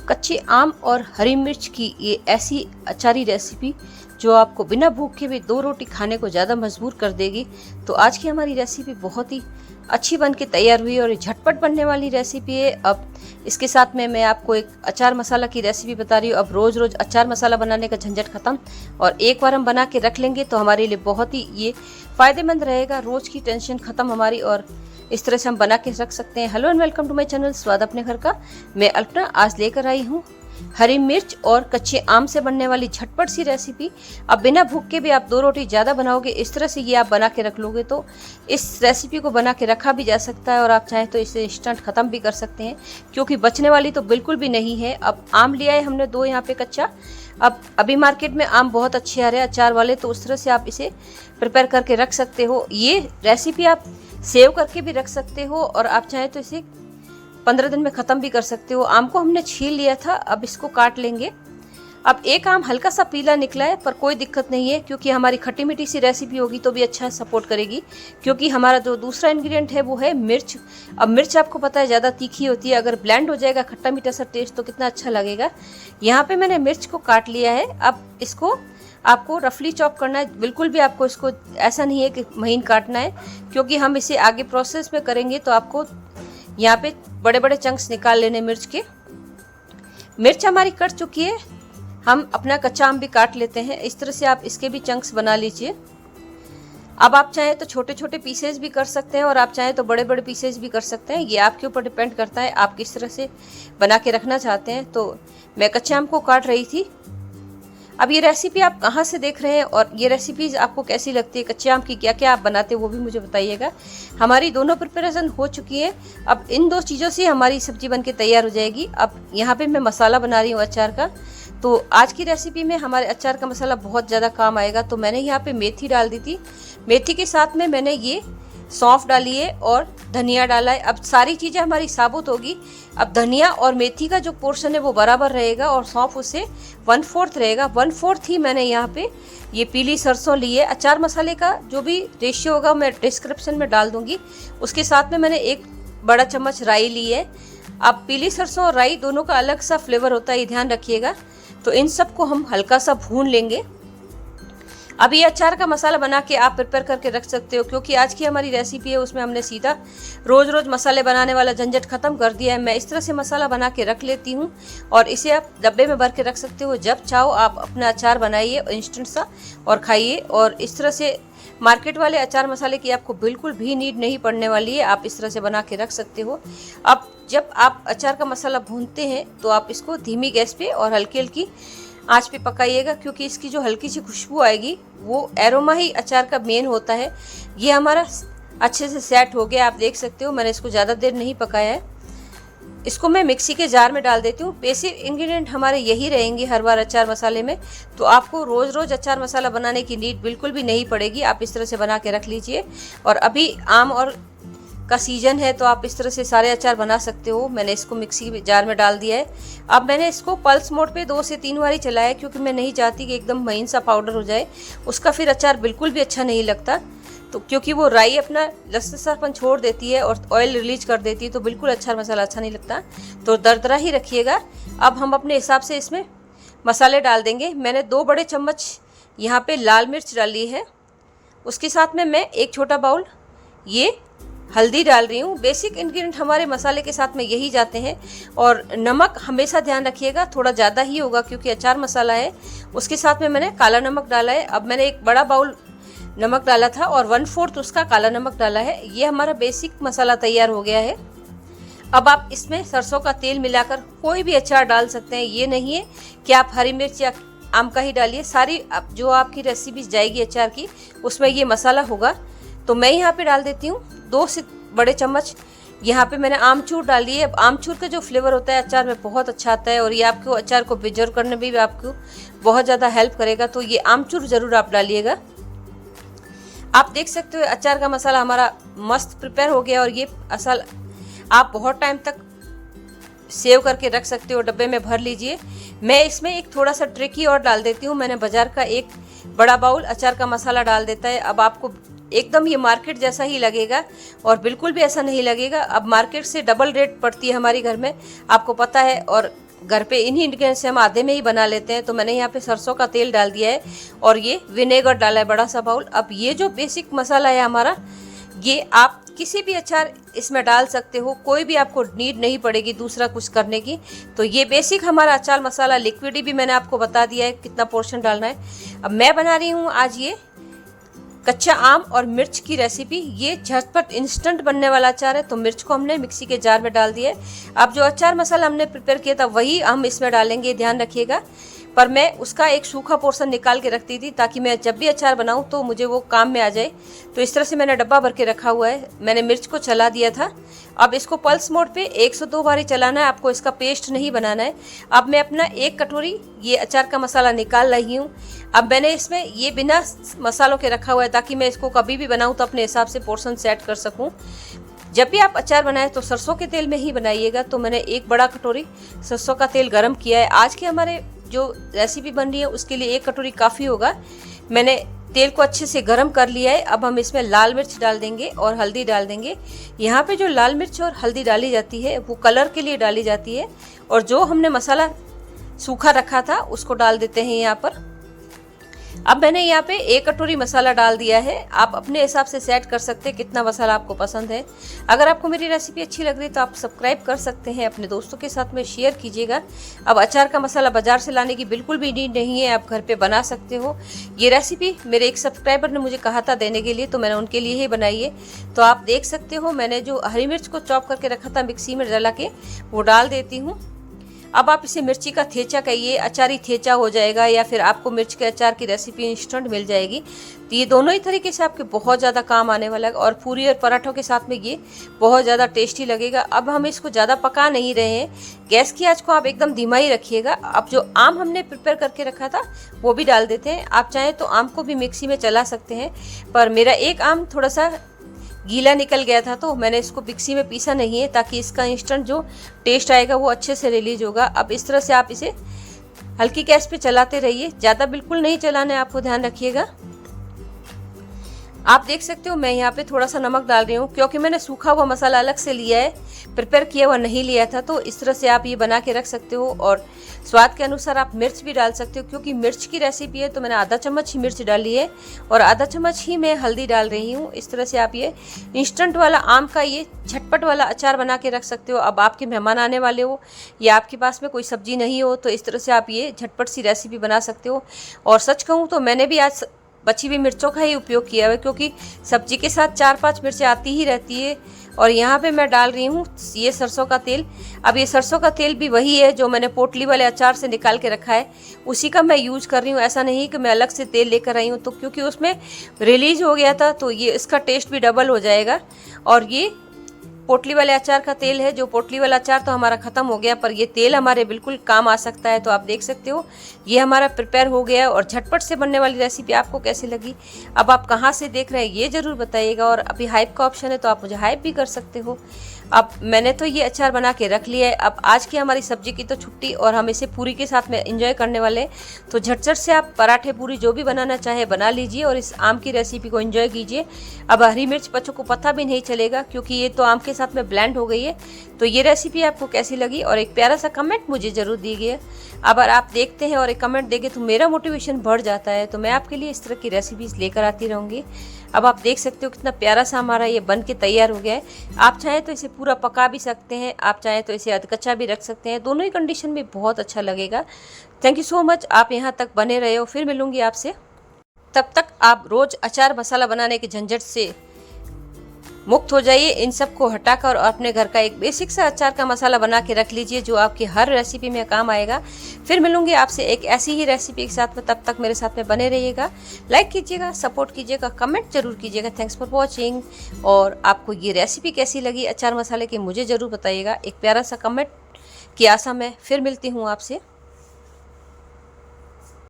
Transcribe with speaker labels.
Speaker 1: कच्चे आम और हरी मिर्च की ये ऐसी अचारी रेसिपी जो आपको बिना भूख के भी 2 रोटी खाने को ज़्यादा मजबूर कर देगी। तो आज की हमारी रेसिपी बहुत ही अच्छी बन के तैयार हुई और झटपट बनने वाली रेसिपी है। अब इसके साथ में मैं आपको एक अचार मसाला की रेसिपी बता रही हूँ। अब रोज़ रोज़ अचार मसाला बनाने का झंझट खत्म और एक बार हम बना के रख लेंगे तो हमारे लिए बहुत ही ये फ़ायदेमंद रहेगा। रोज़ की टेंशन खत्म हमारी और इस तरह से हम बना के रख सकते हैं। Hello and welcome to my channel स्वाद अपने घर का। मैं अल्पना आज लेकर आई हूँ हरी मिर्च और कच्चे आम से बनने वाली झटपट सी रेसिपी। अब बिना भूख के भी आप 2 रोटी ज़्यादा बनाओगे, इस तरह से ये आप बना के रख लोगे तो इस रेसिपी को बना के रखा भी जा सकता है और आप चाहें तो इसे इंस्टेंट ख़त्म भी कर सकते हैं क्योंकि बचने वाली तो बिल्कुल भी नहीं है। अब आम लिया है हमने 2 यहाँ पे कच्चा। अब अभी मार्केट में आम बहुत अच्छे आ रहे हैं अचार वाले, तो उस तरह से आप इसे प्रिपेयर करके रख सकते हो। ये रेसिपी आप सेव करके भी रख सकते हो और आप चाहें तो इसे 15 दिन में ख़त्म भी कर सकते हो। आम को हमने छील लिया था, अब इसको काट लेंगे। अब एक आम हल्का सा पीला निकला है पर कोई दिक्कत नहीं है क्योंकि हमारी खट्टी मीठी सी रेसिपी होगी तो भी अच्छा सपोर्ट करेगी क्योंकि हमारा जो दूसरा इंग्रेडिएंट है वो है मिर्च। अब मिर्च आपको पता है ज़्यादा तीखी होती है, अगर ब्लेंड हो जाएगा खट्टा मीठा सा टेस्ट तो कितना अच्छा लगेगा। यहाँ पे मैंने मिर्च को काट लिया है। अब इसको आपको रफली चॉप करना है, बिल्कुल भी आपको इसको ऐसा नहीं है कि महीन काटना है क्योंकि हम इसे आगे प्रोसेस में करेंगे तो आपको यहाँ पे बड़े बड़े चंक्स निकाल लेने मिर्च के। मिर्च हमारी कट चुकी है, हम अपना कच्चा आम भी काट लेते हैं। इस तरह से आप इसके भी चंक्स बना लीजिए। अब आप चाहें तो छोटे छोटे पीसेज भी कर सकते हैं और आप चाहें तो बड़े बड़े पीसेज भी कर सकते हैं, ये आपके ऊपर डिपेंड करता है आप किस तरह से बना के रखना चाहते हैं। तो मैं कच्चे आम को काट रही थी। अब ये रेसिपी आप कहाँ से देख रहे हैं और ये रेसिपीज़ आपको कैसी लगती है, कच्चे आम की क्या क्या आप बनाते हैं वो भी मुझे बताइएगा। हमारी दोनों प्रिपरेशन हो चुकी है। अब इन 2 चीज़ों से हमारी सब्जी बन के तैयार हो जाएगी। अब यहाँ पे मैं मसाला बना रही हूँ अचार का। तो आज की रेसिपी में हमारे अचार का मसाला बहुत ज़्यादा काम आएगा। तो मैंने यहाँ पे मेथी डाल दी थी, मेथी के साथ में मैंने ये सौंफ डाली है और धनिया डाला है। अब सारी चीज़ें हमारी साबुत होगी। अब धनिया और मेथी का जो पोर्शन है वो बराबर रहेगा और सौंफ उससे 1/4 रहेगा। 1/4 ही मैंने यहाँ पे ये पीली सरसों ली है। अचार मसाले का जो भी रेशियो होगा मैं डिस्क्रिप्शन में डाल दूंगी। उसके साथ में मैंने 1 बड़ा चम्मच राई ली है। अब पीली सरसों और राई दोनों का अलग सा फ्लेवर होता है, ये ध्यान रखिएगा। तो इन सबको हम हल्का सा भून लेंगे। अब ये अचार का मसाला बना के आप प्रिपेयर करके रख सकते हो क्योंकि आज की हमारी रेसिपी है उसमें हमने सीधा रोज़ रोज़ मसाले बनाने वाला झंझट ख़त्म कर दिया है। मैं इस तरह से मसाला बना के रख लेती हूँ और इसे आप डब्बे में भर के रख सकते हो। जब चाहो आप अपना अचार बनाइए इंस्टेंट सा और खाइए। और इस तरह से मार्केट वाले अचार मसाले की आपको बिल्कुल भी नीड नहीं पड़ने वाली है, आप इस तरह से बना के रख सकते हो। अब जब आप अचार का मसाला भूनते हैं तो आप इसको धीमी गैस पे और हल्की हल्की आंच पे पकाइएगा क्योंकि इसकी जो हल्की सी खुशबू आएगी वो एरोमा ही अचार का मेन होता है। ये हमारा अच्छे से सेट हो गया, आप देख सकते हो। मैंने इसको ज़्यादा देर नहीं पकाया है। इसको मैं मिक्सी के जार में डाल देती हूँ। बेसिक इंग्रेडिएंट हमारे यही रहेंगे हर बार अचार मसाले में, तो आपको रोज़ रोज़ अचार मसाला बनाने की नीड बिल्कुल भी नहीं पड़ेगी। आप इस तरह से बना के रख लीजिए। और अभी आम और का सीजन है तो आप इस तरह से सारे अचार बना सकते हो। मैंने इसको मिक्सी जार में डाल दिया है। अब मैंने इसको पल्स मोड पे 2 से 3 बार चलाया क्योंकि मैं नहीं चाहती कि एकदम महीन सा पाउडर हो जाए, उसका फिर अचार बिल्कुल भी अच्छा नहीं लगता। तो क्योंकि वो राई अपना लसलसापन छोड़ देती है और ऑयल रिलीज कर देती है तो बिल्कुल अचार मसाला अच्छा नहीं लगता। तो दरदरा ही रखिएगा। अब हम अपने हिसाब से इसमें मसाले डाल देंगे। मैंने 2 बड़े चम्मच यहाँ पे लाल मिर्च डाली है। उसके साथ में मैं 1 छोटा बाउल ये हल्दी डाल रही हूँ। बेसिक इंग्रेडिएंट हमारे मसाले के साथ में यही जाते हैं। और नमक हमेशा ध्यान रखिएगा, थोड़ा ज़्यादा ही होगा क्योंकि अचार मसाला है। उसके साथ में मैंने काला नमक डाला है। अब मैंने 1 बड़ा बाउल नमक डाला था और 1/4 उसका काला नमक डाला है। ये हमारा बेसिक मसाला तैयार हो गया है। अब आप इसमें सरसों का तेल मिलाकर कोई भी अचार डाल सकते हैं, ये नहीं है कि आप हरी मिर्च या आम का ही डालिए। सारी जो आपकी रेसिपी जाएगी अचार की उसमें ये मसाला होगा। तो मैं यहाँ पे डाल देती हूँ 2 से बड़े चम्मच। यहाँ पे मैंने आमचूर डाली है। अब आमचूर का जो फ्लेवर होता है अचार में बहुत अच्छा आता है और ये आपको अचार को प्रिजर्व करने में भी आपको बहुत ज़्यादा हेल्प करेगा। तो ये आमचूर ज़रूर आप डालिएगा। आप देख सकते हो अचार का मसाला हमारा मस्त प्रिपेयर हो गया और ये असल आप बहुत टाइम तक सेव करके रख सकते हो, डब्बे में भर लीजिए। मैं इसमें एक थोड़ा सा ट्रिकी और डाल देती हूँ। मैंने बाजार का 1 बड़ा बाउल अचार का मसाला डाल देता है। अब आपको एकदम ये मार्केट जैसा ही लगेगा और बिल्कुल भी ऐसा नहीं लगेगा। अब मार्केट से डबल रेट पड़ती है हमारी घर में, आपको पता है। और घर पे इन्हीं इंग्रेडिएंट्स से हम आधे में ही बना लेते हैं। तो मैंने यहाँ पे सरसों का तेल डाल दिया है और ये विनेगर डाला है बड़ा सा बाउल। अब ये जो बेसिक मसाला है हमारा, ये आप किसी भी अचार इसमें डाल सकते हो, कोई भी आपको नीड नहीं पड़ेगी दूसरा कुछ करने की। तो ये बेसिक हमारा अचार मसाला लिक्विड भी मैंने आपको बता दिया है कितना पोर्शन डालना है। अब मैं बना रही हूँ आज ये कच्चा आम और मिर्च की रेसिपी। ये झटपट इंस्टेंट बनने वाला अचार है। तो मिर्च को हमने मिक्सी के जार में डाल दिया है। अब जो अचार मसाला हमने प्रिपेयर किया था वही हम इसमें डालेंगे, ध्यान रखिएगा। पर मैं उसका एक सूखा पोर्शन निकाल के रखती थी ताकि मैं जब भी अचार बनाऊं तो मुझे वो काम में आ जाए। तो इस तरह से मैंने डब्बा भर के रखा हुआ है। मैंने मिर्च को चला दिया था। अब इसको पल्स मोड पे 102 बार ही चलाना है, आपको इसका पेस्ट नहीं बनाना है। अब मैं अपना 1 कटोरी ये अचार का मसाला निकाल रही हूँ। अब मैंने इसमें ये बिना मसालों के रखा हुआ है ताकि मैं इसको कभी भी बनाऊँ तो अपने हिसाब से पोर्शन सेट कर सकूँ। जब भी आप अचार बनाएं तो सरसों के तेल में ही बनाइएगा। तो मैंने 1 बड़ा कटोरी सरसों का तेल गरम किया है। आज के हमारे जो रेसिपी बन रही है उसके लिए 1 कटोरी काफ़ी होगा। मैंने तेल को अच्छे से गरम कर लिया है। अब हम इसमें लाल मिर्च डाल देंगे और हल्दी डाल देंगे। यहाँ पे जो लाल मिर्च और हल्दी डाली जाती है वो कलर के लिए डाली जाती है। और जो हमने मसाला सूखा रखा था उसको डाल देते हैं यहाँ पर। अब मैंने यहाँ पे 1 कटोरी मसाला डाल दिया है। आप अपने हिसाब से सेट कर सकते हैं कितना मसाला आपको पसंद है। अगर आपको मेरी रेसिपी अच्छी लग रही है तो आप सब्सक्राइब कर सकते हैं, अपने दोस्तों के साथ में शेयर कीजिएगा। अब अचार का मसाला बाजार से लाने की बिल्कुल भी नीड नहीं है, आप घर पे बना सकते हो। ये रेसिपी मेरे एक सब्सक्राइबर ने मुझे कहा था देने के लिए, तो मैंने उनके लिए ही बनाई है। तो आप देख सकते हो मैंने जो हरी मिर्च को चॉप करके रखा था मिक्सी में डाला के, वो डाल देती हूँ। अब आप इसे मिर्ची का थेचा कहिए, अचारी थेचा हो जाएगा, या फिर आपको मिर्च के अचार की रेसिपी इंस्टेंट मिल जाएगी। तो ये दोनों ही तरीके से आपके बहुत ज़्यादा काम आने वाला है और पूरी और पराठों के साथ में ये बहुत ज़्यादा टेस्टी लगेगा। अब हम इसको ज़्यादा पका नहीं रहे हैं, गैस की आंच को आप एकदम धीमा ही रखिएगा। अब जो आम हमने प्रिपेयर करके रखा था वो भी डाल देते हैं। आप चाहें तो आम को भी मिक्सी में चला सकते हैं, पर मेरा एक आम थोड़ा सा गीला निकल गया था तो मैंने इसको मिक्सी में पीसा नहीं है, ताकि इसका इंस्टेंट जो टेस्ट आएगा वो अच्छे से रिलीज होगा। अब इस तरह से आप इसे हल्की गैस पे चलाते रहिए, ज़्यादा बिल्कुल नहीं चलाना है आपको, ध्यान रखिएगा। आप देख सकते हो मैं यहाँ पे थोड़ा सा नमक डाल रही हूँ, क्योंकि मैंने सूखा हुआ मसाला अलग से लिया है, प्रिपेयर किया हुआ नहीं लिया था। तो इस तरह से आप ये बना के रख सकते हो। और स्वाद के अनुसार आप मिर्च भी डाल सकते हो, क्योंकि मिर्च की रेसिपी है तो मैंने आधा चम्मच ही मिर्च डाली है और आधा चम्मच ही मैं हल्दी डाल रही हूँ। इस तरह से आप ये इंस्टेंट वाला आम का ये झटपट वाला अचार बना के रख सकते हो। अब आपके मेहमान आने वाले हो या आपके पास में कोई सब्जी नहीं हो तो इस तरह से आप ये झटपट सी रेसिपी बना सकते हो। और सच कहूँ तो मैंने भी आज बची हुई मिर्चों का ही उपयोग किया है, क्योंकि सब्जी के साथ 4-5 मिर्चें आती ही रहती है। और यहाँ पे मैं डाल रही हूँ ये सरसों का तेल। अब ये सरसों का तेल भी वही है जो मैंने पोटली वाले अचार से निकाल के रखा है, उसी का मैं यूज़ कर रही हूँ। ऐसा नहीं कि मैं अलग से तेल लेकर आई हूँ, तो क्योंकि उसमें रिलीज हो गया था तो ये इसका टेस्ट भी डबल हो जाएगा। और ये पोटली वाले अचार का तेल है। जो पोटली वाला अचार तो हमारा ख़त्म हो गया, पर ये तेल हमारे बिल्कुल काम आ सकता है। तो आप देख सकते हो ये हमारा प्रिपेयर हो गया और झटपट से बनने वाली रेसिपी आपको कैसी लगी। अब आप कहाँ से देख रहे हैं ये ज़रूर बताइएगा। और अभी हाइप का ऑप्शन है तो आप मुझे हाइप भी कर सकते हो। अब मैंने तो ये अचार बना के रख लिया है। अब आज की हमारी सब्जी की तो छुट्टी और हम इसे पूरी के साथ में एंजॉय करने वाले हैं। तो झटझट से आप पराठे पूरी जो भी बनाना चाहे बना लीजिए और इस आम की रेसिपी को एंजॉय कीजिए। अब हरी मिर्च बच्चों को पता भी नहीं चलेगा, क्योंकि ये तो आम के साथ में ब्लेंड हो गई है। तो ये रेसिपी आपको कैसी लगी और एक प्यारा सा कमेंट मुझे ज़रूर दीजिए। अगर आप देखते हैं और एक कमेंट देंगे तो मेरा मोटिवेशन बढ़ जाता है। तो मैं आपके लिए इस तरह की रेसिपीज़ लेकर आती रहूँगी। अब आप देख सकते हो कितना प्यारा सा हमारा ये बन के तैयार हो गया है। आप चाहें तो इसे पूरा पका भी सकते हैं, आप चाहें तो इसे अधकच्चा भी रख सकते हैं। दोनों ही कंडीशन में बहुत अच्छा लगेगा। थैंक यू सो मच, आप यहाँ तक बने रहे हो। फिर मिलूंगी आपसे, तब तक आप रोज़ अचार मसाला बनाने के झंझट से मुक्त हो जाइए। इन सब को हटाकर और अपने घर का एक बेसिक सा अचार का मसाला बना के रख लीजिए जो आपकी हर रेसिपी में काम आएगा। फिर मिलूंगी आपसे एक ऐसी ही रेसिपी के साथ में, तब तक मेरे साथ में बने रहिएगा। लाइक कीजिएगा, सपोर्ट कीजिएगा, कमेंट जरूर कीजिएगा। Thanks for watching. और आपको ये रेसिपी कैसी लगी अचार मसाले की मुझे ज़रूर बताइएगा। एक प्यारा सा कमेंट की आशा में फिर मिलती हूँ आपसे।